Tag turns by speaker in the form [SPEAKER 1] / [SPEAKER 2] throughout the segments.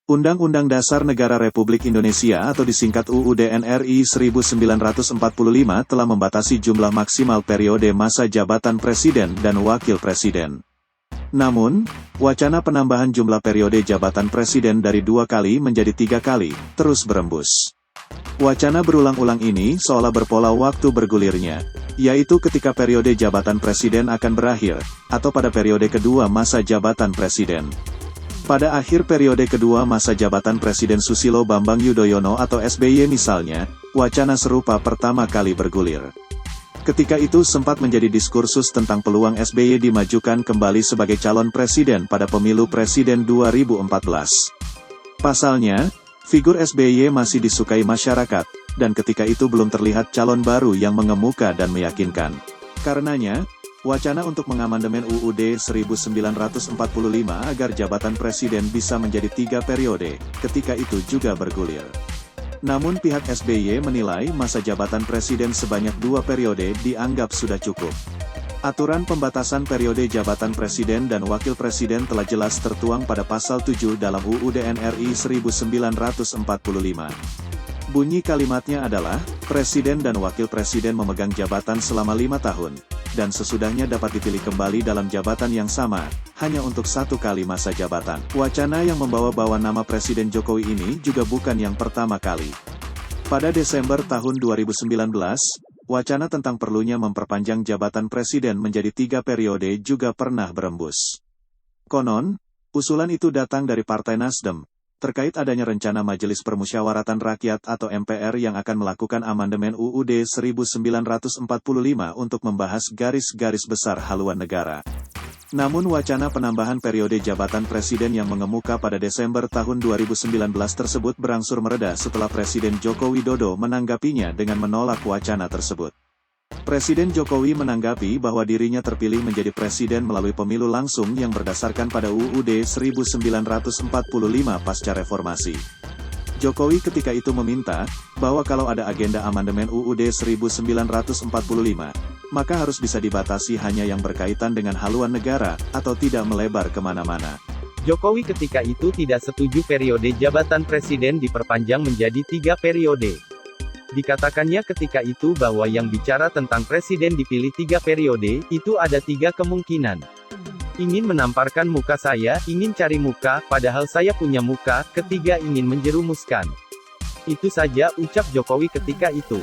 [SPEAKER 1] Undang-Undang Dasar Negara Republik Indonesia atau disingkat UUD NRI 1945 telah membatasi jumlah maksimal periode masa jabatan Presiden dan Wakil Presiden. Namun, wacana penambahan jumlah periode jabatan Presiden dari 2 kali menjadi 3 kali, terus berembus. Wacana berulang-ulang ini seolah berpola waktu bergulirnya, yaitu ketika periode jabatan Presiden akan berakhir, atau pada periode kedua masa jabatan Presiden. Pada akhir periode kedua masa jabatan Presiden Susilo Bambang Yudhoyono atau SBY misalnya, wacana serupa pertama kali bergulir. Ketika itu sempat menjadi diskursus tentang peluang SBY dimajukan kembali sebagai calon presiden pada pemilu presiden 2014. Pasalnya, figur SBY masih disukai masyarakat, dan ketika itu belum terlihat calon baru yang mengemuka dan meyakinkan. Karenanya, wacana untuk mengamandemen UUD 1945 agar jabatan presiden bisa menjadi 3 periode, ketika itu juga bergulir. Namun pihak SBY menilai masa jabatan presiden sebanyak 2 periode dianggap sudah cukup. Aturan pembatasan periode jabatan presiden dan wakil presiden telah jelas tertuang pada pasal 7 dalam UUD NRI 1945. Bunyi kalimatnya adalah, Presiden dan Wakil Presiden memegang jabatan selama 5 tahun, dan sesudahnya dapat dipilih kembali dalam jabatan yang sama, hanya untuk 1 kali masa jabatan. Wacana yang membawa-bawa nama Presiden Jokowi ini juga bukan yang pertama kali. Pada Desember tahun 2019, wacana tentang perlunya memperpanjang jabatan Presiden menjadi 3 periode juga pernah berembus. Konon, usulan itu datang dari Partai Nasdem, terkait adanya rencana Majelis Permusyawaratan Rakyat atau MPR yang akan melakukan amandemen UUD 1945 untuk membahas garis-garis besar haluan negara. Namun wacana penambahan periode jabatan presiden yang mengemuka pada Desember tahun 2019 tersebut berangsur mereda setelah Presiden Joko Widodo menanggapinya dengan menolak wacana tersebut. Presiden Jokowi menanggapi bahwa dirinya terpilih menjadi presiden melalui pemilu langsung yang berdasarkan pada UUD 1945 pasca reformasi. Jokowi ketika itu meminta, bahwa kalau ada agenda amandemen UUD 1945, maka harus bisa dibatasi hanya yang berkaitan dengan haluan negara, atau tidak melebar kemana-mana.
[SPEAKER 2] Jokowi ketika itu tidak setuju periode jabatan presiden diperpanjang menjadi 3 periode. Dikatakannya ketika itu bahwa yang bicara tentang presiden dipilih 3 periode, itu ada 3 kemungkinan. Ingin menamparkan muka saya, ingin cari muka, padahal saya punya muka, ketiga ingin menjerumuskan. Itu saja, ucap Jokowi ketika itu.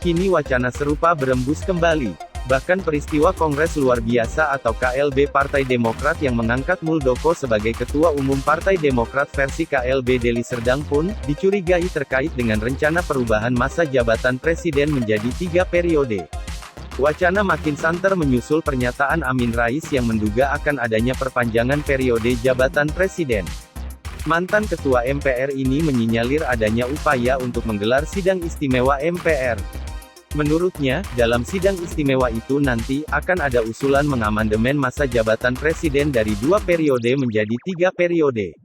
[SPEAKER 2] Kini wacana serupa berembus kembali. Bahkan peristiwa Kongres Luar Biasa atau KLB Partai Demokrat yang mengangkat Muldoko sebagai Ketua Umum Partai Demokrat versi KLB Deli Serdang pun, dicurigai terkait dengan rencana perubahan masa jabatan presiden menjadi 3 periode. Wacana makin santer menyusul pernyataan Amin Rais yang menduga akan adanya perpanjangan periode jabatan presiden. Mantan Ketua MPR ini menyinyalir adanya upaya untuk menggelar sidang istimewa MPR. Menurutnya, dalam sidang istimewa itu nanti, akan ada usulan mengamandemen masa jabatan presiden dari 2 periode menjadi 3 periode.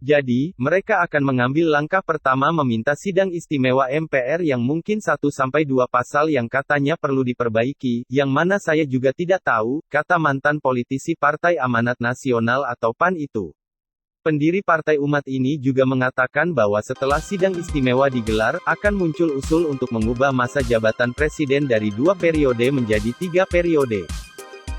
[SPEAKER 2] Jadi, mereka akan mengambil langkah pertama meminta sidang istimewa MPR yang mungkin 1-2 pasal yang katanya perlu diperbaiki, yang mana saya juga tidak tahu, kata mantan politisi Partai Amanat Nasional atau PAN itu. Pendiri Partai Umat ini juga mengatakan bahwa setelah sidang istimewa digelar, akan muncul usul untuk mengubah masa jabatan presiden dari 2 periode menjadi 3 periode.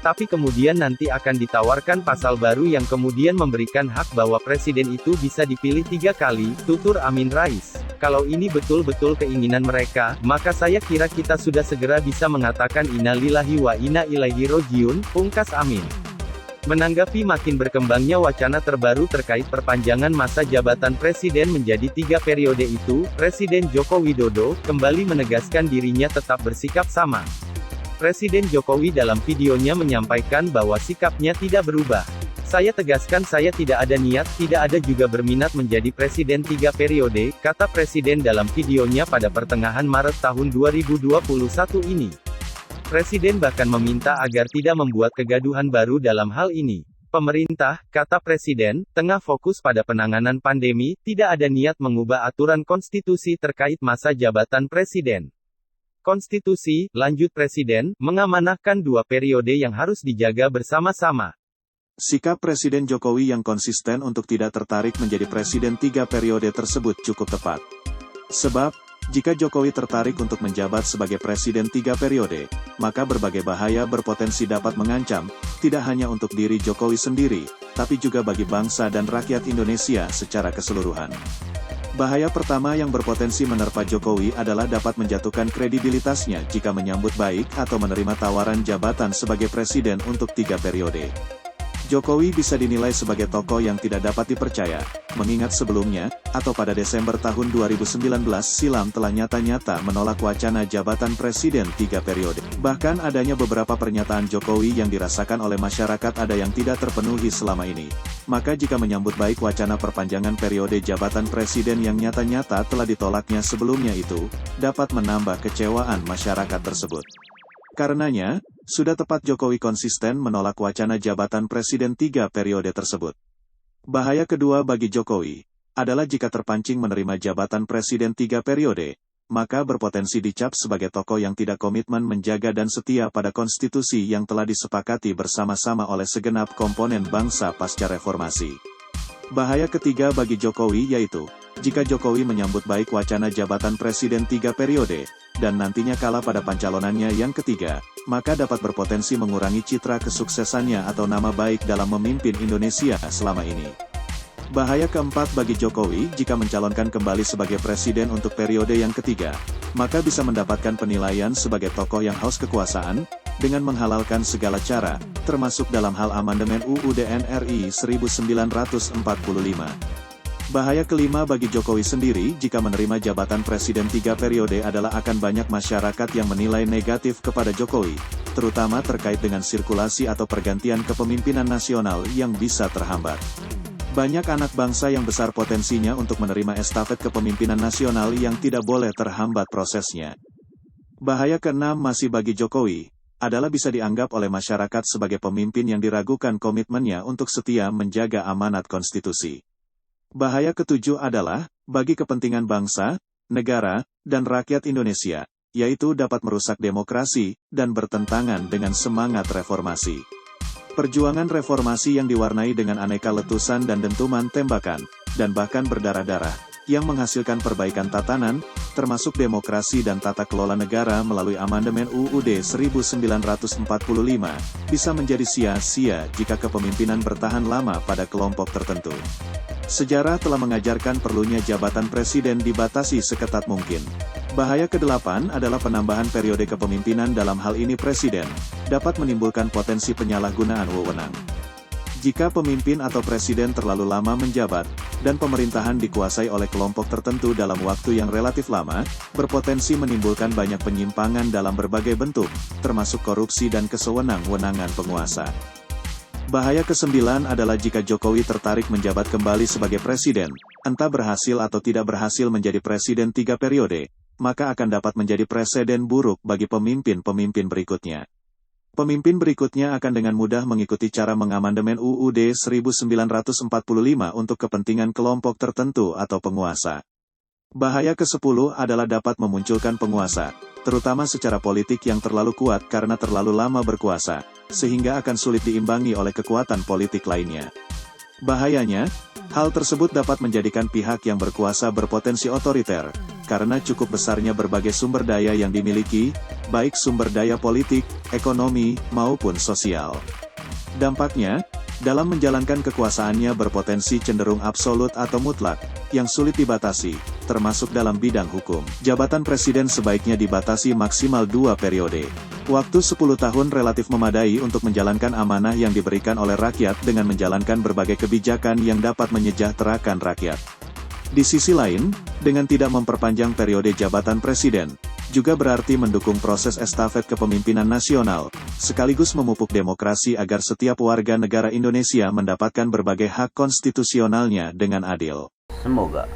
[SPEAKER 2] Tapi kemudian nanti akan ditawarkan pasal baru yang kemudian memberikan hak bahwa presiden itu bisa dipilih 3 kali, tutur Amin Rais. Kalau ini betul-betul keinginan mereka, maka saya kira kita sudah segera bisa mengatakan Inna lillahi wa inna ilaihi rojiun, pungkas Amin. Menanggapi makin berkembangnya wacana terbaru terkait perpanjangan masa jabatan presiden menjadi 3 periode itu, Presiden Joko Widodo kembali menegaskan dirinya tetap bersikap sama. Presiden Jokowi dalam videonya menyampaikan bahwa sikapnya tidak berubah. Saya tegaskan saya tidak ada niat, tidak ada juga berminat menjadi presiden 3 periode, kata Presiden dalam videonya pada pertengahan Maret tahun 2021 ini. Presiden bahkan meminta agar tidak membuat kegaduhan baru dalam hal ini. Pemerintah, kata Presiden, tengah fokus pada penanganan pandemi, tidak ada niat mengubah aturan konstitusi terkait masa jabatan presiden. Konstitusi, lanjut Presiden, mengamanahkan 2 periode yang harus dijaga bersama-sama.
[SPEAKER 1] Sikap Presiden Jokowi yang konsisten untuk tidak tertarik menjadi presiden 3 periode tersebut cukup tepat. Sebab, jika Jokowi tertarik untuk menjabat sebagai presiden 3 periode, maka berbagai bahaya berpotensi dapat mengancam, tidak hanya untuk diri Jokowi sendiri, tapi juga bagi bangsa dan rakyat Indonesia secara keseluruhan. Bahaya pertama yang berpotensi menerpa Jokowi adalah dapat menjatuhkan kredibilitasnya jika menyambut baik atau menerima tawaran jabatan sebagai presiden untuk 3 periode. Jokowi bisa dinilai sebagai tokoh yang tidak dapat dipercaya, mengingat sebelumnya, atau pada Desember tahun 2019 silam telah nyata-nyata menolak wacana jabatan presiden 3 periode. Bahkan adanya beberapa pernyataan Jokowi yang dirasakan oleh masyarakat ada yang tidak terpenuhi selama ini. Maka jika menyambut baik wacana perpanjangan periode jabatan presiden yang nyata-nyata telah ditolaknya sebelumnya itu, dapat menambah kecewaan masyarakat tersebut. Karenanya, sudah tepat Jokowi konsisten menolak wacana jabatan presiden 3 periode tersebut. Bahaya kedua bagi Jokowi adalah jika terpancing menerima jabatan presiden 3 periode, maka berpotensi dicap sebagai tokoh yang tidak komitmen menjaga dan setia pada konstitusi yang telah disepakati bersama-sama oleh segenap komponen bangsa pasca reformasi. Bahaya ketiga bagi Jokowi yaitu, jika Jokowi menyambut baik wacana jabatan presiden 3 periode, dan nantinya kalah pada pencalonannya yang ketiga, maka dapat berpotensi mengurangi citra kesuksesannya atau nama baik dalam memimpin Indonesia selama ini. Bahaya keempat bagi Jokowi jika mencalonkan kembali sebagai presiden untuk periode yang ketiga, maka bisa mendapatkan penilaian sebagai tokoh yang haus kekuasaan, dengan menghalalkan segala cara, termasuk dalam hal amandemen UUD NRI 1945. Bahaya kelima bagi Jokowi sendiri jika menerima jabatan presiden 3 periode adalah akan banyak masyarakat yang menilai negatif kepada Jokowi, terutama terkait dengan sirkulasi atau pergantian kepemimpinan nasional yang bisa terhambat. Banyak anak bangsa yang besar potensinya untuk menerima estafet kepemimpinan nasional yang tidak boleh terhambat prosesnya. Bahaya keenam masih bagi Jokowi, adalah bisa dianggap oleh masyarakat sebagai pemimpin yang diragukan komitmennya untuk setia menjaga amanat konstitusi. Bahaya ketujuh adalah, bagi kepentingan bangsa, negara, dan rakyat Indonesia, yaitu dapat merusak demokrasi, dan bertentangan dengan semangat reformasi. Perjuangan reformasi yang diwarnai dengan aneka letusan dan dentuman tembakan, dan bahkan berdarah-darah, yang menghasilkan perbaikan tatanan, termasuk demokrasi dan tata kelola negara melalui amandemen UUD 1945, bisa menjadi sia-sia jika kepemimpinan bertahan lama pada kelompok tertentu. Sejarah telah mengajarkan perlunya jabatan presiden dibatasi seketat mungkin. Bahaya kedelapan adalah penambahan periode kepemimpinan dalam hal ini presiden, dapat menimbulkan potensi penyalahgunaan wewenang. Jika pemimpin atau presiden terlalu lama menjabat, dan pemerintahan dikuasai oleh kelompok tertentu dalam waktu yang relatif lama, berpotensi menimbulkan banyak penyimpangan dalam berbagai bentuk, termasuk korupsi dan kesewenang-wenangan penguasa. Bahaya kesembilan adalah jika Jokowi tertarik menjabat kembali sebagai presiden, entah berhasil atau tidak berhasil menjadi presiden 3 periode, maka akan dapat menjadi presiden buruk bagi pemimpin-pemimpin berikutnya. Pemimpin berikutnya akan dengan mudah mengikuti cara mengamandemen UUD 1945 untuk kepentingan kelompok tertentu atau penguasa. Bahaya ke-10 adalah dapat memunculkan penguasa, terutama secara politik yang terlalu kuat karena terlalu lama berkuasa, sehingga akan sulit diimbangi oleh kekuatan politik lainnya. Bahayanya, hal tersebut dapat menjadikan pihak yang berkuasa berpotensi otoriter, karena cukup besarnya berbagai sumber daya yang dimiliki, baik sumber daya politik, ekonomi, maupun sosial. Dampaknya, dalam menjalankan kekuasaannya berpotensi cenderung absolut atau mutlak, yang sulit dibatasi, termasuk dalam bidang hukum. Jabatan presiden sebaiknya dibatasi maksimal 2 periode. Waktu 10 tahun relatif memadai untuk menjalankan amanah yang diberikan oleh rakyat dengan menjalankan berbagai kebijakan yang dapat menyejahterakan rakyat. Di sisi lain, dengan tidak memperpanjang periode jabatan presiden, juga berarti mendukung proses estafet kepemimpinan nasional, sekaligus memupuk demokrasi agar setiap warga negara Indonesia mendapatkan berbagai hak konstitusionalnya dengan adil.
[SPEAKER 3] Semoga.